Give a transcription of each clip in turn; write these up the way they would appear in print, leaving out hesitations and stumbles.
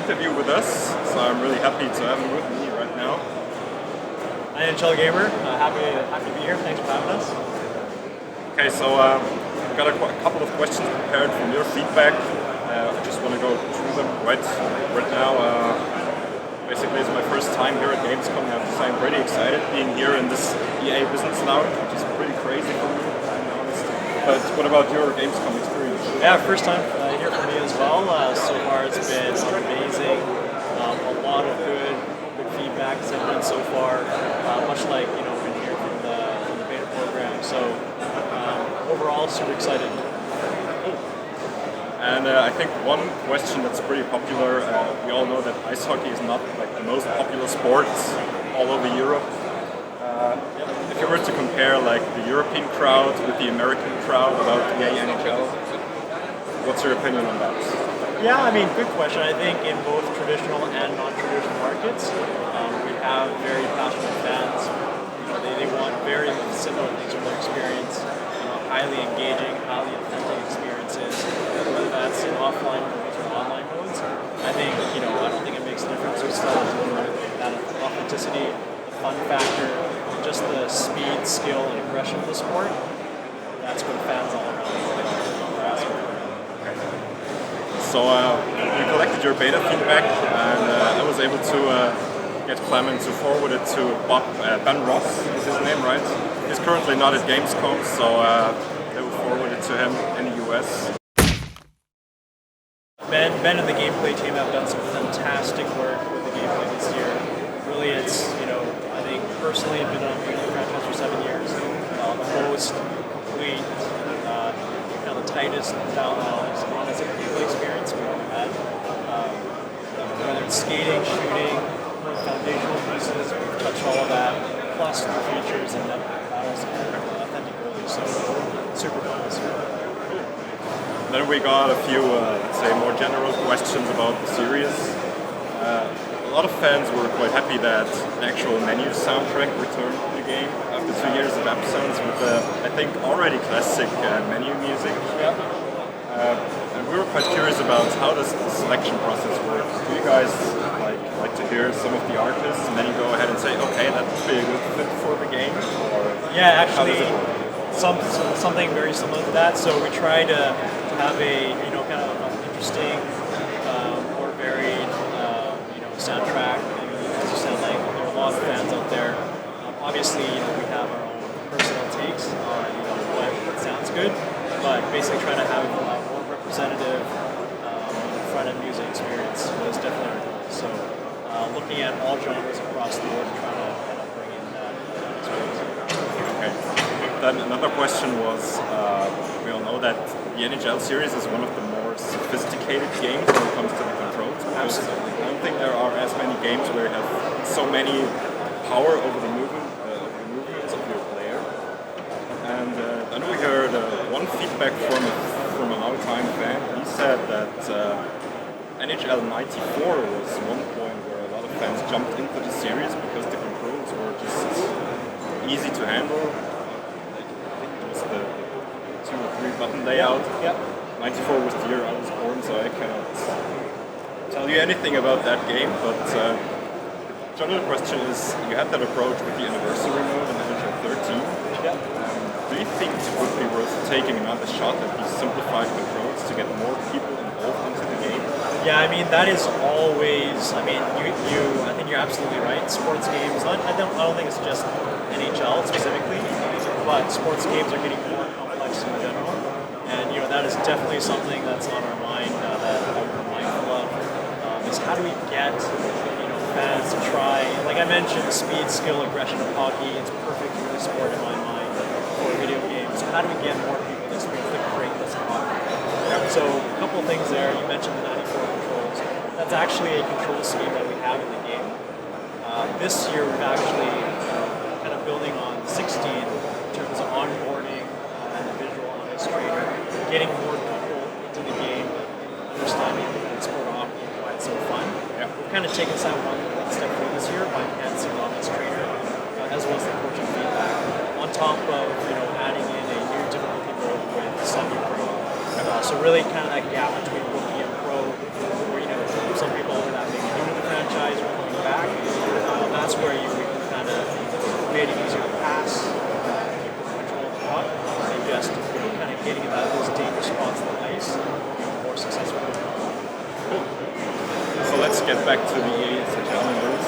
interview with us, so I'm really happy to have him with me right now. NHL gamer, happy to be here. Thanks for having us. Okay, so I've got a couple of questions prepared from your feedback. I just want to go through them right now. Basically, it's my first time here at Gamescom. I have to say I'm pretty excited being here in this EA Business Lounge, which is pretty crazy for me, to be honest. But what about your Gamescom experience? Yeah, first time here for me as well. So far, it's been amazing. A lot of good feedback so far. Much like been here from the beta program. So overall, super excited. And I think one question that's pretty popular, we all know that ice hockey is not like the most popular sport all over Europe. If you were to compare like the European crowd with the American crowd about the NHL, what's your opinion on that? Yeah, I mean, good question. I think in both traditional and non-traditional markets, we have very passionate fans. They want very similar things from their experience. Highly engaging, highly authentic experiences, whether that's in offline modes or online modes. I think, I don't think it makes a difference. We still deliver that authenticity, the fun factor, just the speed, skill, and aggression of the sport. That's what fans all around are asking for. So we collected your beta feedback, and I was able to get Clement to forward it to Ben Ross, is his name, right? He's currently not at Gamescom, so they will forward it to him in the US. Ben and the gameplay team have done some fantastic work with the gameplay this year. Really, it's, I think personally I've been on the franchise for 7 years. The most complete, the tightest, honest gameplay experience we've ever had. Whether it's skating, shooting, foundational pieces, we've touched all of that, plus the features and battles authentic early, so super fun this year. Then we got a few, let's say, more general questions about the series. A lot of fans were quite happy that the actual menu soundtrack returned to the game after 2 years of absence with the, I think, already classic menu music. Yep. And we were quite curious about how does the selection process work. Do you guys like to hear some of the artists and then you go ahead and say, okay, that would be a good fit for the game? Or yeah, actually, something very similar to that. So we try to have a kind of an interesting, more varied, soundtrack. As you said, like there are a lot of fans out there. Obviously, we have our own personal takes on what sounds good, but basically trying to have a more representative front-end music experience was definitely our goal. So looking at all genres across the board and trying to kind of bring in that experience. Okay. Then another question was, we all know that the NHL series is one of the more sophisticated games when it comes to the controls. Absolutely. I don't think there are as many games where you have so many power over the movements of your player. And then we heard one feedback from a long-time fan. He said that NHL 94 was one point where a lot of fans jumped into the series because the controls were just easy to handle. I think it was the 2 or 3 button layout. Yep. 94 was the year I was born, so I cannot tell you anything about that game, but the general question is, you had that approach with the anniversary mode in NHL 13. Yep. Do you think it would be worth taking another shot at these simplified controls to get more people involved into the game? Yeah, I mean that is always. I mean, I think you're absolutely right. Sports games. I don't think it's just NHL specifically, but sports games are getting more complex in general, and that is definitely something that's on our mind that we're mindful of. Is how do we get fans to try? Like I mentioned, speed, skill, aggression of hockey. It's perfect for the sport in my mind for video games. So how do we get more people to experience the greatness of hockey? So a couple of things there. You mentioned the 94 controls. That's actually a control scheme that we have in the game. This year we've actually kind of building on 16 in terms of onboarding and the visual on ice trainer, getting more people into the game, understanding the sport of hockey and why it's so fun. Yeah. We've kind of taken that one step further this year by enhancing on ice trainer as well as the coaching feedback. On top of adding in a new difficulty mode with semi-pro. So really kind of that gap between rookie and pro, where some people that back to the ESHL news.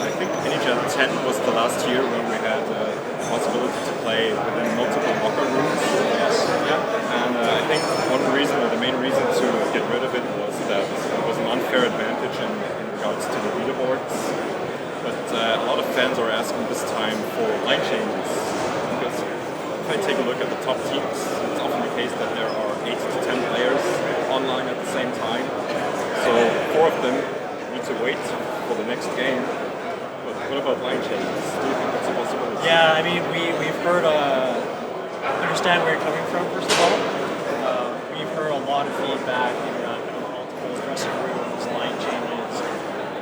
I think NHL 10 was the last year when we had the possibility to play within multiple locker rooms. Yes. Yeah. And I think one reason, or the main reason to get rid of it, was that it was an unfair advantage in regards to the leaderboards. But a lot of fans are asking this time for line changes. Because if I take a look at the top teams, it's often the case that there are 8 to 10 players online at the same time. So 4 of them need to wait for the next game. But what about line changes? Do you think that's a possibility? Yeah, I mean, we've heard, understand where you're coming from, first of all. We've heard a lot of feedback around multiple dressing rooms, line changes.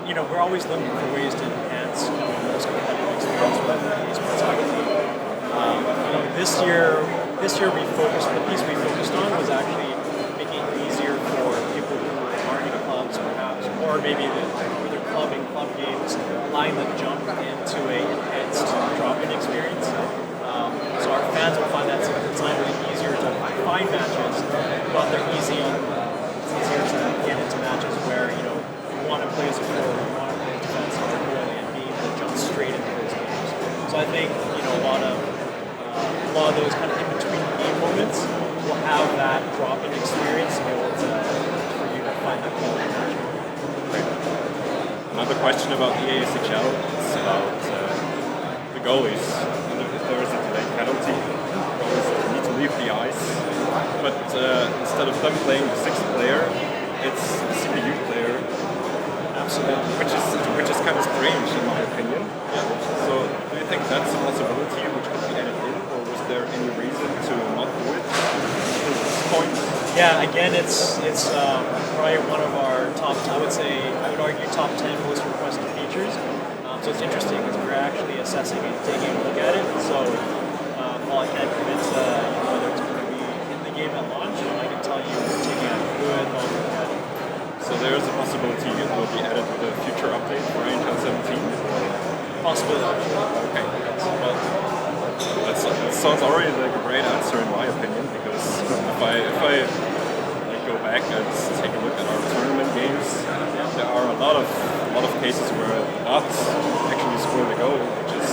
You know, we're always looking for ways to enhance the most competitive experience with esports hockey. You know, this year we focused, the piece we focused on was actually making it easier for people who aren't in clubs, perhaps, or maybe they're clubbing club games, allowing them to jump into a enhanced drop-in experience. So our fans will find that it's not really easier to find matches, but they're easy. It's easier to get into matches where you want to play as a forward, you want to play as defense, or goalie, and be able to jump straight into those games. So I think a lot of those kind of in between game moments will have that drop-in experience to be able to for you to find that quality match. Another question about the ESHL is about the goalies. If there is a delayed penalty, goalies need to leave the ice. But instead of them playing the 6th player, it's the CPU player. Absolutely. Which is kind of strange in my opinion. Yeah. So do you think that's a possibility which could be added in, or was there any reason to not do it at this point? Yeah, again, it's probably one of our top, I would argue top 10 most requested features. So it's interesting because we're actually assessing and taking a look at it. So while I can't commit to whether it's going to be in the game at launch, I can tell you we're taking a good long look at it. So there is a possibility it will be added with a future update for NHL 17? Possibility. Okay. Well, that sounds already like a great answer in my opinion, because if I go back and take a look at our tournament games, there are a lot of cases where the bots actually score the goal, which is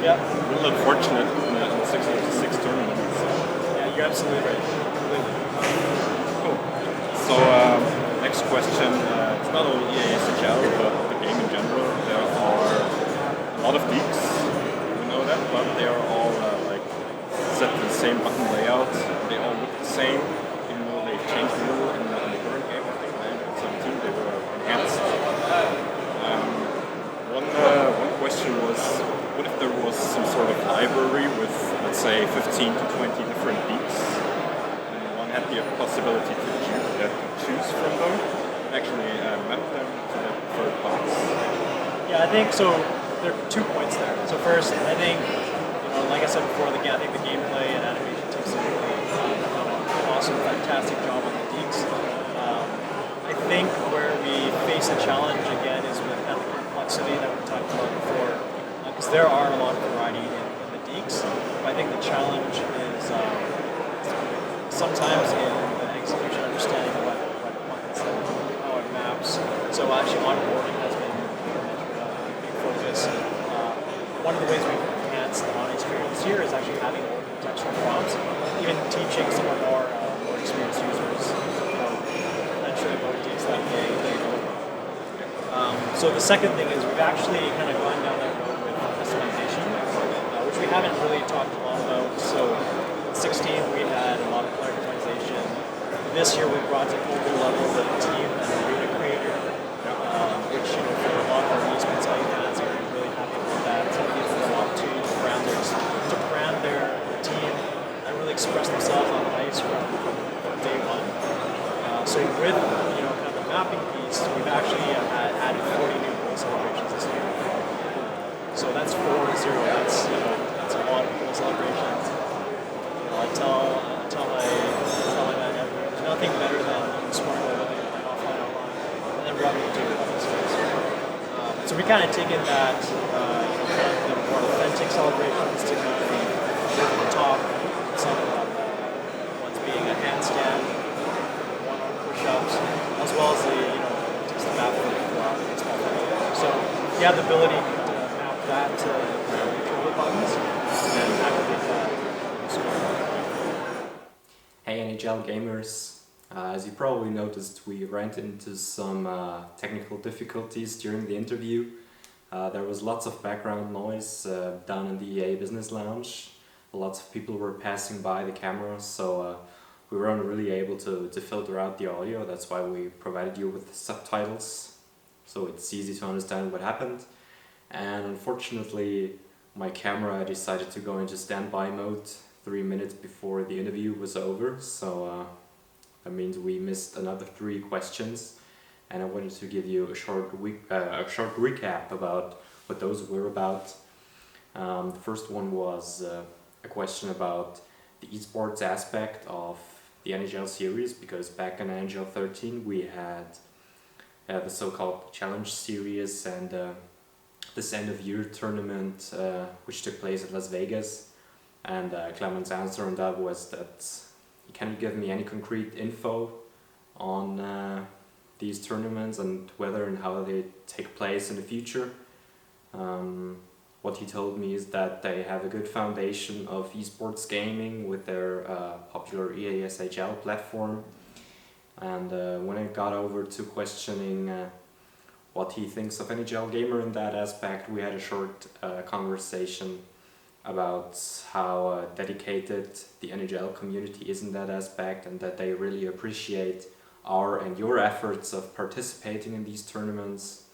a little unfortunate in the 6-6 tournament. Yeah, you're absolutely right. Completely. Cool. So next question, it's not only ESHL, but the game in general. There are a lot of leagues, we know that, but they are all set to the same button layout. They all look the same, even though they've changed a little in the current game. I think in 17 they were enhanced. One question was, what if there was some sort of library with, let's say, 15 to 20 different leagues, and one had the possibility to choose from them, and actually map them to the preferred box? Yeah, I think so. There are 2 points there. So first, I think, like I said before, I think the gameplay and animation teams have done an awesome, fantastic job on the leagues. I think where we face a challenge again is with kind of the complexity that we talked about before, because there are a lot of variety in the leagues. But I think the challenge is sometimes in the execution, understanding what buttons how it maps. So actually, onboarding has been a big focus. One of the ways we've enhanced the on experience here is actually having more contextual prompts, even teaching some of our more experienced users eventually what it takes that they go. So the second thing is we've actually kind of gone down that road with customization, which we haven't really talked a lot about. So in 16 we had a lot of player customization. This year we brought to a whole new level the team and arena creator, which for a lot of our esports fans are really happy with that. So it gives them an opportunity to brand their team and really express themselves on ice from day one. So with kind of the mapping piece, we've actually added 40 new goal celebrations this year. So that's 4-0. That's a lot of goal celebrations. I tell my man, there's nothing better than scoring a goal offline, and then rubbing into it. So we kind of taken that, kind of the more authentic celebrations to kind of over the top. Some ones being a handstand, one-arm push-ups, as well as the just the map you have the ability to map that to controller buttons and activate that. Hey NHL gamers, as you probably noticed, we ran into some technical difficulties during the interview. There was lots of background noise down in the EA Business Lounge. Lots of people were passing by the camera, so we weren't really able to filter out the audio. That's why we provided you with subtitles, so it's easy to understand what happened. And unfortunately, my camera decided to go into standby mode 3 minutes before the interview was over, so that means we missed another 3 questions. And I wanted to give you a short recap about what those were about. The first one was a question about the eSports aspect of the NHL series, because back in NHL 13 we had the so-called Challenge Series and this end-of-year tournament which took place at Las Vegas. And Clement's answer on that was that, can you give me any concrete info on these tournaments and whether and how they take place in the future? What he told me is that they have a good foundation of esports gaming with their popular EASHL platform. And when I got over to questioning what he thinks of NHL Gamer in that aspect, we had a short conversation about how dedicated the NHL community is in that aspect, and that they really appreciate our and your efforts of participating in these tournaments,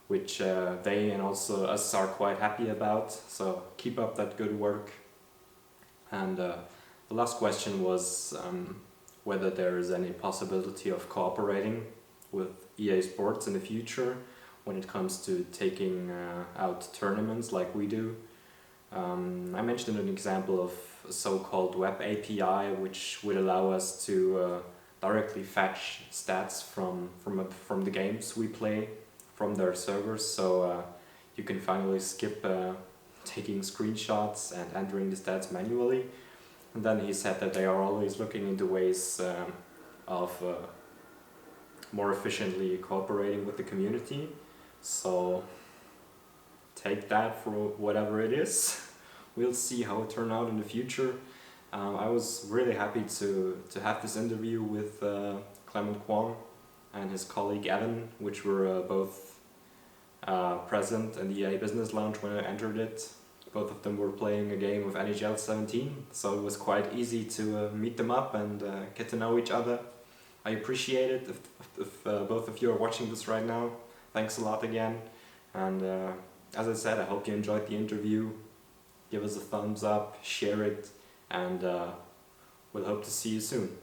which they and also us are quite happy about. So keep up that good work. And the last question was whether there is any possibility of cooperating with EA Sports in the future when it comes to taking out tournaments like we do. I mentioned an example of a so-called web API, which would allow us to directly fetch stats from the games we play from their servers, so you can finally skip taking screenshots and entering the stats manually. And then he said that they are always looking into ways of more efficiently cooperating with the community. So take that for whatever it is. We'll see how it turns out in the future. I was really happy to have this interview with Clement Kwong and his colleague Evan, which were both present in the EA Business Lounge when I entered it. Both of them were playing a game of NHL 17, so it was quite easy to meet them up and get to know each other. I appreciate it. If both of you are watching this right now, thanks a lot again. And as I said, I hope you enjoyed the interview. Give us a thumbs up, share it, and we'll hope to see you soon.